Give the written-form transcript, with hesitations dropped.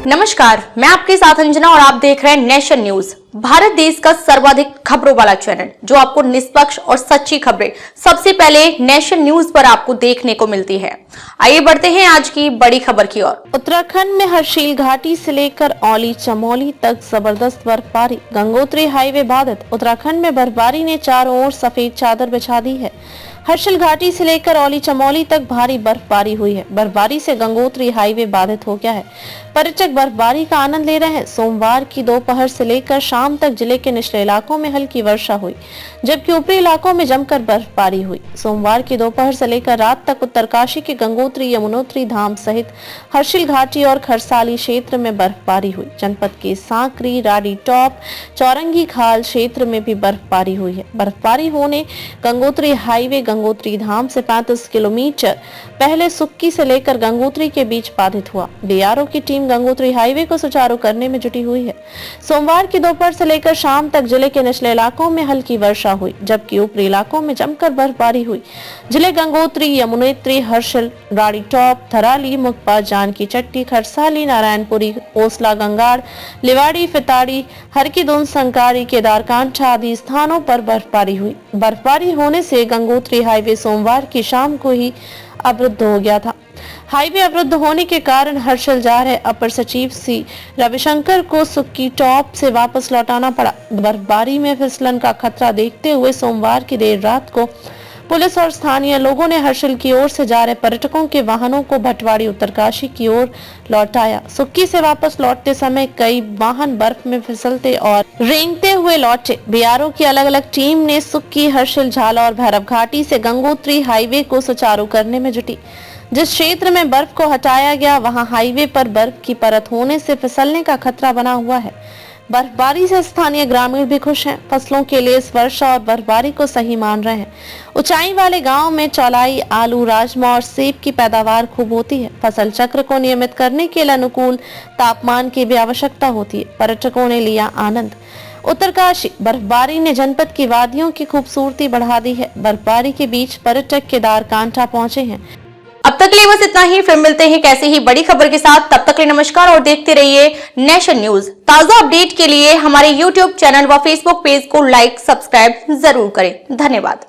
नमस्कार, मैं आपके साथ अंजना और आप देख रहे हैं नेशन न्यूज। भारत देश का सर्वाधिक खबरों वाला चैनल जो आपको निष्पक्ष और सच्ची खबरें सबसे पहले नेशन न्यूज पर आपको देखने को मिलती है। आइए बढ़ते हैं आज की बड़ी खबर की ओर। उत्तराखंड में हर्षिल घाटी से लेकर औली चमोली तक जबरदस्त बर्फबारी, गंगोत्री हाईवे बाधित। उत्तराखंड में बर्फबारी ने चारों ओर सफेद चादर बिछा दी है। हर्षिल घाटी से लेकर औली चमोली तक भारी बर्फबारी हुई है। बर्फबारी से गंगोत्री हाईवे बाधित हो गया है। पर्यटक बर्फबारी का आनंद ले रहे हैं। सोमवार की दोपहर से लेकर शाम तक जिले के निचले इलाकों में हल्की वर्षा हुई, जबकि ऊपरी इलाकों में जमकर बर्फबारी हुई। सोमवार की दोपहर से लेकर रात तक उत्तरकाशी के गंगोत्री यमुनोत्री धाम सहित हर्षिल घाटी और खरसाली क्षेत्र में बर्फबारी हुई। जनपद के सांकरी, राडी टॉप, चौरंगी खाल क्षेत्र में भी बर्फबारी हुई है। बर्फबारी होने गंगोत्री हाईवे गंगोत्री धाम से 35 किलोमीटर पहले सुक्की से लेकर गंगोत्री के बीच बाधित हुआ। बीआरओ की टीम गंगोत्री हाईवे को सुचारू करने में जुटी हुई है। सोमवार की दोपहर से लेकर शाम तक जिले के निचले इलाकों में हल्की वर्षा हुई, जबकि ऊपरी इलाकों में जमकर बर्फबारी हुई। जिले गंगोत्री, यमुनोत्री, हर्षिल, राडी टॉप, थराली, मुखपा, जानकी चट्टी, खरसाली, नारायणपुरी, ओसला, गंगाड़, लिवाड़ी, फिताड़ी, हरकीदुन, संकारी, केदारकांठा आदि स्थानों पर बर्फबारी हुई। बर्फबारी होने से गंगोत्री हाईवे सोमवार की शाम को ही अवरुद्ध हो गया था। हाईवे अवरुद्ध होने के कारण हर्षिल जा रहे अपर सचिव सी रविशंकर को सुक्की टॉप से वापस लौटाना पड़ा। बर्फबारी में फिसलन का खतरा देखते हुए सोमवार की देर रात को पुलिस और स्थानीय लोगों ने हर्षिल की ओर से जा रहे पर्यटकों के वाहनों को भटवाड़ी उत्तरकाशी की ओर लौटाया। सुक्की से वापस लौटते समय कई वाहन बर्फ में फिसलते और रेंगते हुए लौटे। बीआरओ की अलग अलग टीम ने सुक्की, हर्षिल, झाला और भैरव घाटी से गंगोत्री हाईवे को सुचारू करने में जुटी। जिस क्षेत्र में बर्फ को हटाया गया वहां हाईवे पर बर्फ की परत होने से फिसलने का खतरा बना हुआ है। बर्फबारी से स्थानीय ग्रामीण भी खुश हैं। फसलों के लिए इस वर्षा और बर्फबारी को सही मान रहे हैं। ऊंचाई वाले गांव में चौलाई, आलू, राजमा और सेब की पैदावार खूब होती है। फसल चक्र को नियमित करने के लिए अनुकूल तापमान की भी आवश्यकता होती है। पर्यटकों ने लिया आनंद। उत्तरकाशी बर्फबारी ने जनपद की वादियों की खूबसूरती बढ़ा दी है। बर्फबारी के बीच पर्यटक केदारकांठा पहुंचे हैं। अब तक के लिए बस इतना ही। फिर मिलते हैं कैसे ही बड़ी खबर के साथ। तब तक के लिए नमस्कार और देखते रहिए नेशन न्यूज। ताजा अपडेट के लिए हमारे YouTube चैनल व Facebook पेज को लाइक, सब्सक्राइब जरूर करें। धन्यवाद।